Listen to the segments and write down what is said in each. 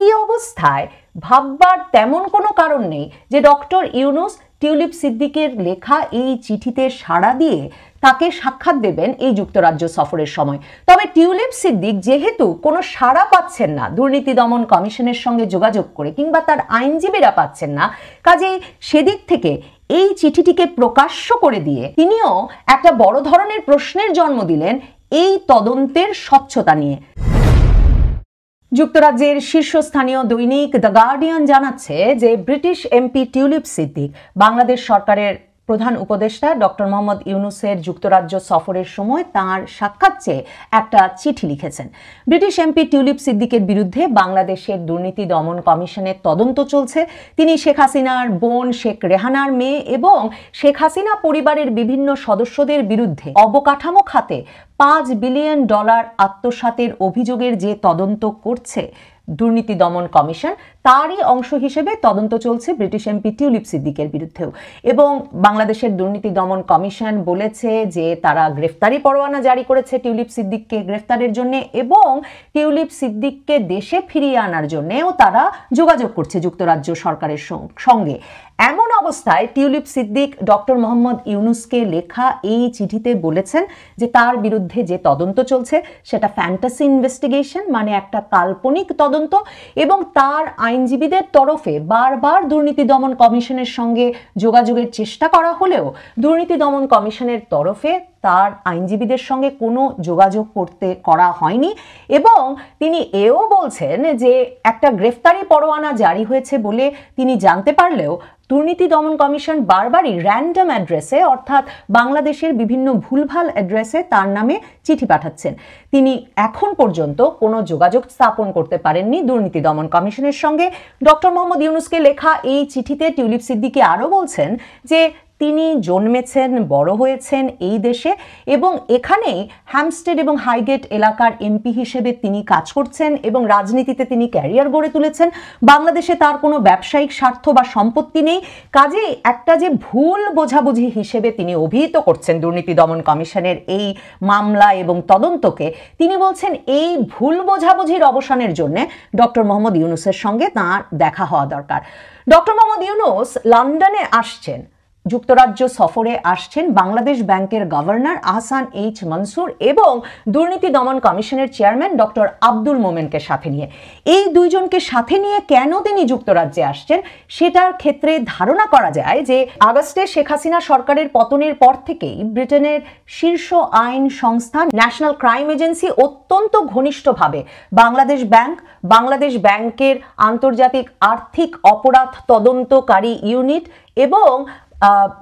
এই অবস্থায় ভাববার তেমন কোনো কারণ নেই যে ডক্টর ইউনূস টিউলিপ সিদ্দিকের লেখা এই চিঠিতে সাড়া দিয়ে তাকে সাক্ষাৎ দেবেন এই যুক্তরাজ্য সফরের সময়। তবে টিউলিপ সিদ্দিক যেহেতু কোনো সাড়া পাচ্ছেন না দুর্নীতি দমন কমিশনের সঙ্গে যোগাযোগ করে, কিংবা তার আইনজীবীরা পাচ্ছেন না, কাজেই সেদিক থেকে এই চিঠিটিকে প্রকাশ্য করে দিয়ে তিনিও একটা বড় ধরনের প্রশ্নের জন্ম দিলেন এই তদন্তের স্বচ্ছতা নিয়ে। যুক্তরাজ্যের শীর্ষস্থানীয় দৈনিক দ্য গার্ডিয়ান জানাচ্ছে যে British MP tulip Siddique Bangladesh সরকারের প্রধান উপদেষ্টা ডক্টর মোহাম্মদ ইউনূসের যুক্তরাজ্য সফরের সময় তাঁর সাক্ষাৎ চেয়ে একটা চিঠি লিখেছেন। ব্রিটিশ এমপি টিউলিপ সিদ্দিকের বিরুদ্ধে বাংলাদেশের দুর্নীতি দমন কমিশনের তদন্ত চলছে। তিনি শেখ হাসিনার বোন শেখ রেহানার মেয়ে এবং শেখ হাসিনা পরিবারের বিভিন্ন সদস্যদের বিরুদ্ধে অবকাঠামো খাতে $5 বিলিয়ন আত্মসাতের অভিযোগের যে তদন্ত করছে দুর্নীতি দমন কমিশন, তারই অংশ হিসেবে তদন্ত চলছে ব্রিটিশ এমপি টিউলিপ সিদ্দিকের বিরুদ্ধেও। এবং বাংলাদেশের দুর্নীতি দমন কমিশন বলেছে যে তারা গ্রেফতারি পরোয়ানা জারি করেছে টিউলিপ সিদ্দিককে গ্রেফতারের জন্য, এবং টিউলিপ সিদ্দিককে দেশে ফিরিয়ে আনার জন্যও তারা যোগাযোগ করছে যুক্তরাজ্য সরকারের সঙ্গে। এমন অবস্থায় টিউলিপ সিদ্দিক ডক্টর মোহাম্মদ ইউনূসকে লেখা এই চিঠিতে বলেছেন যে তার বিরুদ্ধে যে তদন্ত চলছে সেটা ফ্যান্টাসি ইনভেস্টিগেশন, মানে একটা কাল্পনিক তদন্ত, এবং তার আইনজীবীদের তরফে বারবার দুর্নীতি দমন কমিশনের সঙ্গে যোগাযোগের চেষ্টা করা হলেও দুর্নীতি দমন কমিশনের তরফে তার আইনজীবীদের সঙ্গে কোনো যোগাযোগ করা হয়নি। এবং তিনি এও বলছেন যে একটা গ্রেফতারি পরোয়ানা জারি হয়েছে বলে তিনি জানতে পারলেও দুর্নীতি দমন কমিশন বারবারই র্যান্ডম অ্যাড্রেসে, অর্থাৎ বাংলাদেশের বিভিন্ন ভুলভাল অ্যাড্রেসে তার নামে চিঠি পাঠাচ্ছেন। তিনি এখন পর্যন্ত কোনো যোগাযোগ স্থাপন করতে পারেননি দুর্নীতি দমন কমিশনের সঙ্গে। ডক্টর মোহাম্মদ ইউনূসকে লেখা এই চিঠিতে টিউলিপ সিদ্দিকী আরও বলছেন যে তিনি জন্মেছেন, বড় হয়েছেন এই দেশে, এবং এখানেই হ্যামস্টেড এবং হাইগেট এলাকার এমপি হিসেবে তিনি কাজ করছেন এবং রাজনীতিতে তিনি ক্যারিয়ার গড়ে তুলেছেন। বাংলাদেশে তার কোনো ব্যবসায়িক স্বার্থ বা সম্পত্তি নেই। কাজেই একটা যে ভুল বোঝাবুঝি হিসেবে তিনি অভিহিত করছেন দুর্নীতি দমন কমিশনের এই মামলা এবং তদন্তকে, তিনি বলছেন এই ভুল বোঝাবুঝির অবসানের জন্য ডক্টর মোহাম্মদ ইউনূসের সঙ্গে তাঁর দেখা হওয়া দরকার। ডক্টর মোহাম্মদ ইউনূস লন্ডনে আসছেন, যুক্তরাজ্য সফরে আসছেন বাংলাদেশ ব্যাংকের গভর্নর আহসান এইচ মনসুর এবং দুর্নীতি দমন কমিশনের চেয়ারম্যান ডক্টর আব্দুল মোমেনকে সাথে নিয়ে। এই দুইজনকে সাথে নিয়ে কেন তিনি যুক্তরাজ্যে আসছেন সেটার ক্ষেত্রে ধারণা করা যায় যে আগস্টে শেখ হাসিনা সরকারের পতনের পর থেকেই ব্রিটেনের শীর্ষ আইন সংস্থা ন্যাশনাল ক্রাইম এজেন্সি অত্যন্ত ঘনিষ্ঠভাবে বাংলাদেশ ব্যাংকের আন্তর্জাতিক আর্থিক অপরাধ তদন্তকারী ইউনিট এবং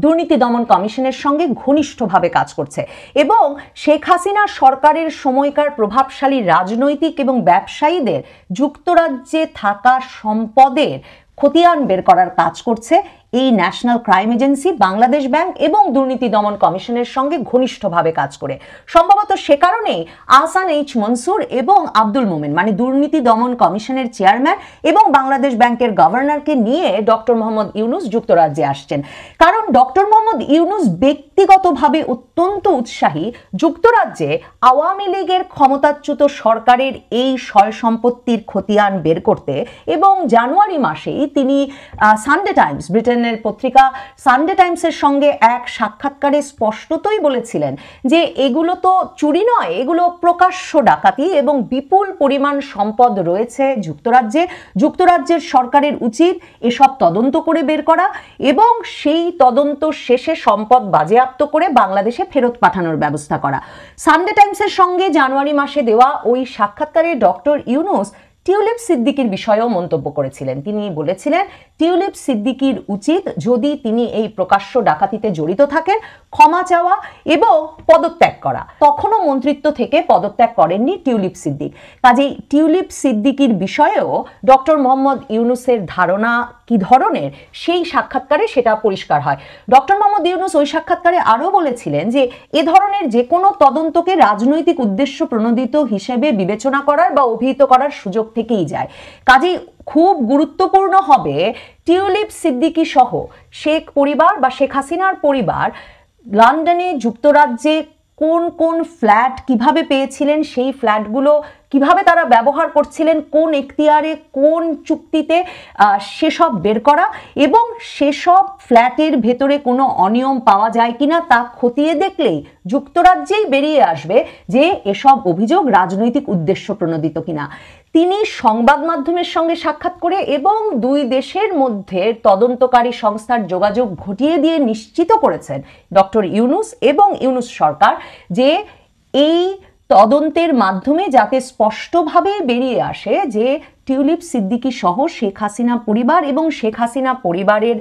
দুর্নীতি দমন কমিশনের সঙ্গে ঘনিষ্ঠভাবে কাজ করছে, এবং শেখ হাসিনা সরকারের সময়কার প্রভাবশালী রাজনৈতিক এবং ব্যবসায়ীদের যুক্তরাজ্যে থাকা সম্পদের খতিয়ান বের করার কাজ করছে এই national crime agency, Bangladesh bank এবং দুর্নীতি দমন কমিশনের সঙ্গে ঘনিষ্ঠভাবে কাজ করে। সম্ভবত সে কারণেই আহসান এইচ মনসুর এবং আব্দুল মোমেন, মানে দুর্নীতি দমন কমিশনের চেয়ারম্যান এবং বাংলাদেশ ব্যাংকের গভর্নরকে নিয়ে ডক্টর মোহাম্মদ ইউনূস যুক্তরাজ্যে আসছেন। কারণ ডক্টর মোহাম্মদ ইউনূস ব্যক্তিগতভাবে অত্যন্ত উৎসাহী যুক্তরাজ্যে আওয়ামী লীগের ক্ষমতাচ্যুত সরকারের এই সয় সম্পত্তির খতিয়ান বের করতে, এবং জানুয়ারি মাসেই তিনি সানডে টাইমস, ব্রিটেনের পত্রিকা সানডে টাইমসের সঙ্গে এক সাক্ষাৎকারে স্পষ্টতই বলেছিলেন যে এগুলো তো চুরি নয়, এগুলো প্রকাশ্য ডাকাতি এবং বিপুল পরিমাণ সম্পদ রয়েছে যুক্তরাজ্যের সরকারের উচিত এসব তদন্ত করে বের করা এবং সেই তদন্ত শেষে সম্পদ বাজেয়াপ্ত করে বাংলাদেশে ফেরত পাঠানোর ব্যবস্থা করা। সানডে টাইমসের সঙ্গে জানুয়ারি মাসে দেওয়া ওই সাক্ষাৎকারে ডক্টর ইউনূস টিউলিপ সিদ্দিকির বিষয়েও মন্তব্য করেছিলেন। তিনি বলেছিলেন টিউলিপ সিদ্দিকির উচিত, যদি তিনি এই প্রকাশ্য ডাকাতিতে জড়িত থাকেন, ক্ষমা চাওয়া এবং পদত্যাগ করা। তখনও মন্ত্রিত্ব থেকে পদত্যাগ করেননি টিউলিপ সিদ্দিক। কাজেই টিউলিপ সিদ্দিকির বিষয়েও ডক্টর মোহাম্মদ ইউনূসের ধারণা কি ধরনের সেই সাক্ষাৎকারে সেটা পরিষ্কার হয়। ডক্টর মোহাম্মদ ইউনূস ওই সাক্ষাৎকারে আরও বলেছিলেন যে এ ধরনের যে কোনো তদন্তকে রাজনৈতিক উদ্দেশ্য প্রণোদিত হিসেবে বিবেচনা করার বা অভিহিত করার সুযোগ থেকেই যায়। কাজেই খুব গুরুত্বপূর্ণ হবে টিউলিপ সিদ্দিকী সহ শেখ পরিবার বা শেখ হাসিনার পরিবার লন্ডনে, যুক্তরাজ্যে কোন কোন ফ্ল্যাট কিভাবে পেয়েছিলেন, সেই ফ্ল্যাটগুলো কিভাবে তারা ব্যবহার করছিলেন, কোন এখতিয়ারে, কোন চুক্তিতে, সেসব বের করা এবং সেসব ফ্ল্যাটের ভেতরে কোনো অনিয়ম পাওয়া যায় কিনা তা খতিয়ে দেখলেই যুক্তরাজ্যেই বেরিয়ে আসবে যে এসব অভিযোগ রাজনৈতিক উদ্দেশ্য প্রণোদিত কিনা। তিনি সংবাদ মাধ্যমের সঙ্গে সাক্ষাৎ করে এবং দুই দেশের মধ্যে তদন্তকারী সংস্থার যোগাযোগ ঘটিয়ে দিয়ে নিশ্চিত করেছেন ডক্টর ইউনূস এবং ইউনূস সরকার যে এই তদন্তের মাধ্যমে যাতে স্পষ্টভাবে বেরিয়ে আসে যে টিউলিপ সিদ্দিকী সহ শেখ হাসিনা পরিবার এবং শেখ হাসিনা পরিবারের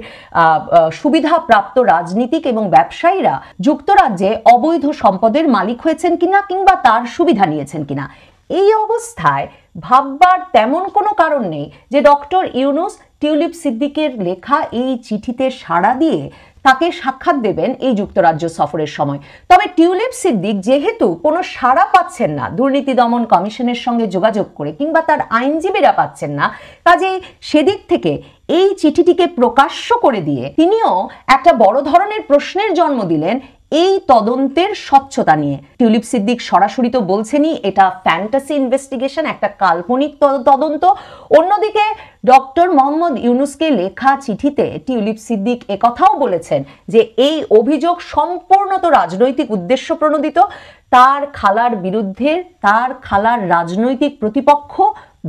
সুবিধাপ্রাপ্ত রাজনীতিক এবং ব্যবসায়ীরা যুক্তরাজ্যে অবৈধ সম্পদের মালিক হয়েছেন কিনা কিংবা তার সুবিধা নিয়েছেন কিনা। এই অবস্থায় ভাববার তেমন কোনো কারণ নেই যে ডক্টর ইউনূস টিউলিপ সিদ্দিকের লেখা এই চিঠিতে সাড়া দিয়ে তাকে সাক্ষাৎ দেবেন এই যুক্তরাজ্য সফরের সময়। তবে টিউলিপ সিদ্দিক যেহেতু কোনো সাড়া পাচ্ছেন না দুর্নীতি দমন কমিশনের সঙ্গে যোগাযোগ করে কিংবা তার আইনজীবীরা পাচ্ছেন না, কাজেই সেদিক থেকে এই চিঠিটিকে প্রকাশ্য করে দিয়ে তিনিও একটা বড় ধরনের প্রশ্নের জন্ম দিলেন এই তদন্তের স্বচ্ছতা নিয়ে। টিউলিপ সিদ্দিক সরাসরি তো বলছেনই এটা ফ্যান্টাসি ইনভেস্টিগেশন, একটা কাল্পনিক তদন্ত। অন্যদিকে ডক্টর মোহাম্মদ ইউনূসকে লেখা চিঠিতে টিউলিপ সিদ্দিক একথাও বলেছেন যে এই অভিযোগ সম্পূর্ণত রাজনৈতিক উদ্দেশ্য প্রণোদিত। তার খালার বিরুদ্ধে তার খালার রাজনৈতিক প্রতিপক্ষ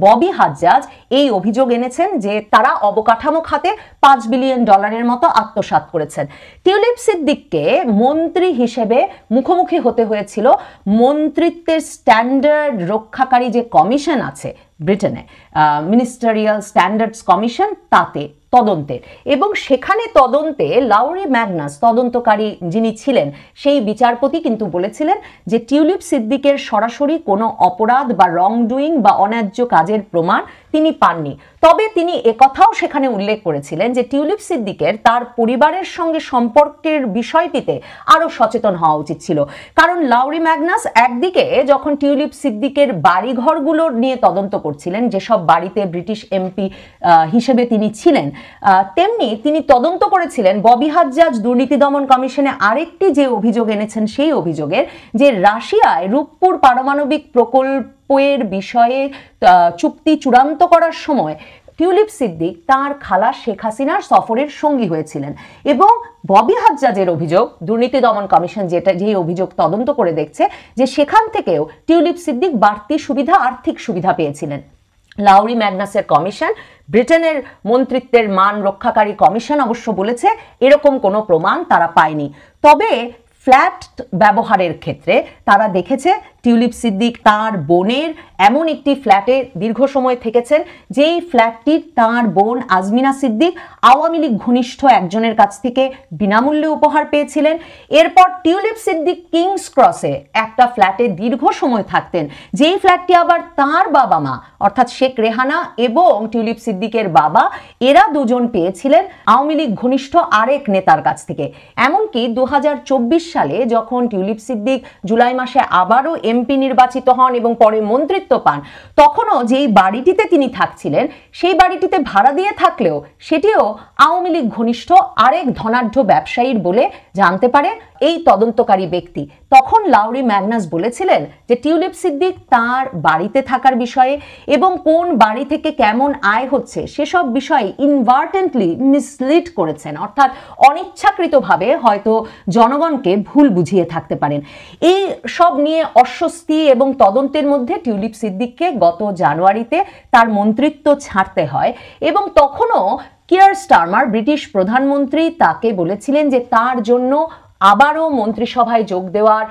ববি হাজ্জাজ এই অভিযোগ এনেছেন যে তারা অবকাঠামো খাতে $5 বিলিয়ন মতো আত্মসাৎ করেছেন। টিউলিপ সিদ্দিককে মন্ত্রী হিসেবে মুখোমুখি হতে হয়েছিল মন্ত্রিত্বের স্ট্যান্ডার্ড রক্ষাকারী যে কমিশন আছে ব্রিটেনে, মিনিস্টারিয়াল স্ট্যান্ডার্ডস কমিশন, তাতে তদন্তের, এবং সেখানে তদন্তে লাউরি ম্যাগনাস তদন্তকারী যিনি ছিলেন সেই বিচারপতি কিন্তু বলেছিলেন যে টিউলিপ সিদ্দিকের সরাসরি কোনো অপরাধ বা রং ডুইং বা অন্যায্য কাজের প্রমাণ তিনি পাননি। তবে তিনি একথাও সেখানে উল্লেখ করেছিলেন যে টিউলিপ সিদ্দিকের তার পরিবারের সঙ্গে সম্পর্কের বিষয়টিতে আরো সচেতন হওয়া উচিত ছিল, কারণ লাউরি ম্যাগনাস একদিকে যখন টিউলিপ সিদ্দিকের বাড়িঘরগুলো নিয়ে তদন্ত করছিলেন, যেসব বাড়িতে ব্রিটিশ এমপি হিসেবে তিনি ছিলেন, তেমনি তিনি তদন্ত করেছিলেন ববি হাজ্জাজ দুর্নীতি দমন কমিশনে আরেকটি যে অভিযোগ এনেছেন সেই অভিযোগের যে রাশিয়ায় রূপপুর পারমাণবিক প্রকল্পের বিষয়ে চুক্তি চূড়ান্ত করার সময় টিউলিপ সিদ্দিক তার খালা শেখ হাসিনার সফরের সঙ্গী হয়েছিলেন। এবং ববি হাজ্জাজের অভিযোগ দুর্নীতি দমন কমিশন যে অভিযোগ তদন্ত করে দেখছে যে সেখান থেকেও টিউলিপ সিদ্দিক বাড়তি সুবিধা, আর্থিক সুবিধা পেয়েছিলেন। লাউরি ম্যাগনাসের কমিশন, ব্রিটেনের মন্ত্রিত্বের মান রক্ষাকারী কমিশন অবশ্য বলেছে এরকম কোনো প্রমাণ তারা পায়নি। তবে ফ্ল্যাট ব্যবহারের ক্ষেত্রে তারা দেখেছে টিউলিপ সিদ্দিক তার বোনের এমন একটি ফ্ল্যাটে দীর্ঘ সময় থেকেছেন যেই ফ্ল্যাটটি তার বোন আজমিনা সিদ্দিক আওয়ামী লীগ ঘনিষ্ঠ একজনের কাছ থেকে বিনামূল্যে উপহার পেয়েছিলেন। এরপর টিউলিপ সিদ্দিক কিংস ক্রসে একটা ফ্ল্যাটে দীর্ঘ সময় থাকতেন, যেই ফ্ল্যাটটি আবার তার বাবা মা অর্থাৎ শেখ রেহানা এবং টিউলিপ সিদ্দিকের বাবা এরা দুজন পেয়েছিলেন আওয়ামী লীগ ঘনিষ্ঠ আরেক নেতার কাছ থেকে। এমনকি 2024 সালে যখন টিউলিপ সিদ্দিক জুলাই মাসে আবারও এমপি নির্বাচিত হন এবং পরে মন্ত্রিত্ব পান, তখনও যেই বাড়িটিতে তিনি থাকছিলেন সেই বাড়িটিতে ভাড়া দিয়ে থাকলেও সেটিও আওয়ামী লীগ ঘনিষ্ঠ আরেক ধনাঢ্য ব্যবসায়ীর বলে জানতে পারে এই তদন্তকারী ব্যক্তি। তখন লাউরি ম্যাগনাস বলেছিলেন যে টিউলিপ সিদ্দিক তার বাড়িতে থাকার বিষয়ে এবং কোন বাড়ি থেকে কেমন আয় হচ্ছে সেসব বিষয়ে ইনভার্টেন্টলি মিসলিড করেছেন, অর্থাৎ অনিচ্ছাকৃতভাবে হয়তো জনগণকে ভুল বুঝিয়ে থাকতে পারেন। এই সব নিয়ে অস্বস্তি এবং তদন্তের মধ্যে টিউলিপ সিদ্দিককে গত জানুয়ারিতে তার মন্ত্রিত্ব ছাড়তে হয় এবং তখনও কিয়ার স্টারমার ব্রিটিশ প্রধানমন্ত্রী তাকে বলেছিলেন যে তার জন্য আবারও মন্ত্রিসভায় যোগ দেওয়ার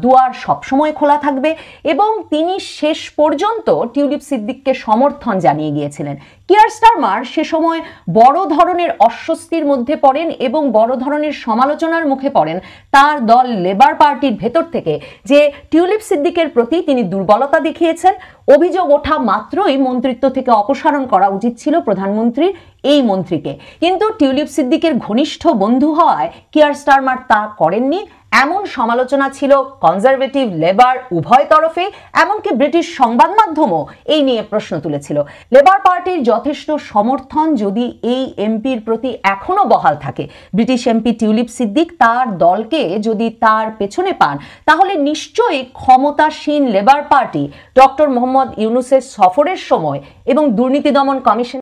দুয়ার সবসময় খোলা থাকবে এবং তিনি শেষ পর্যন্ত টিউলিপ সিদ্দিককে সমর্থন জানিয়ে গিয়েছিলেন। কিয়ার স্টারমার সে সময় বড় ধরনের অস্বস্তির মধ্যে পড়েন এবং বড় ধরনের সমালোচনার মুখে পড়েন তার দল লেবার পার্টির ভেতর থেকে যে টিউলিপ সিদ্দিকের প্রতি তিনি দুর্বলতা দেখিয়েছেন। অভিযোগ ওঠা মাত্রই মন্ত্রিত্ব থেকে অপসারণ করা উচিত ছিল প্রধানমন্ত্রীর এই মন্ত্রীকে, কিন্তু টিউলিপ সিদ্দিকের ঘনিষ্ঠ বন্ধু হওয়ায় কিয়ার স্টারমার তা করেননি। এমন সমালোচনা ছিল কনজারভেটিভ লেবার উভয় তরফে, এমনকি ব্রিটিশ সংবাদ মাধ্যমও এই নিয়ে প্রশ্ন তুলেছিল। লেবার পার্টির যথেষ্ট সমর্থন যদি এই এমপির প্রতি এখনো বহাল থাকে, ব্রিটিশ এমপি টিউলিপ সিদ্দিক তার দলকে যদি তার পেছনে পান, তাহলে নিশ্চয়ই ক্ষমতাসীন লেবার পার্টি ডক্টর মোহাম্মদ ইউনূসের সফরের সময় এবং দুর্নীতি দমন কমিশন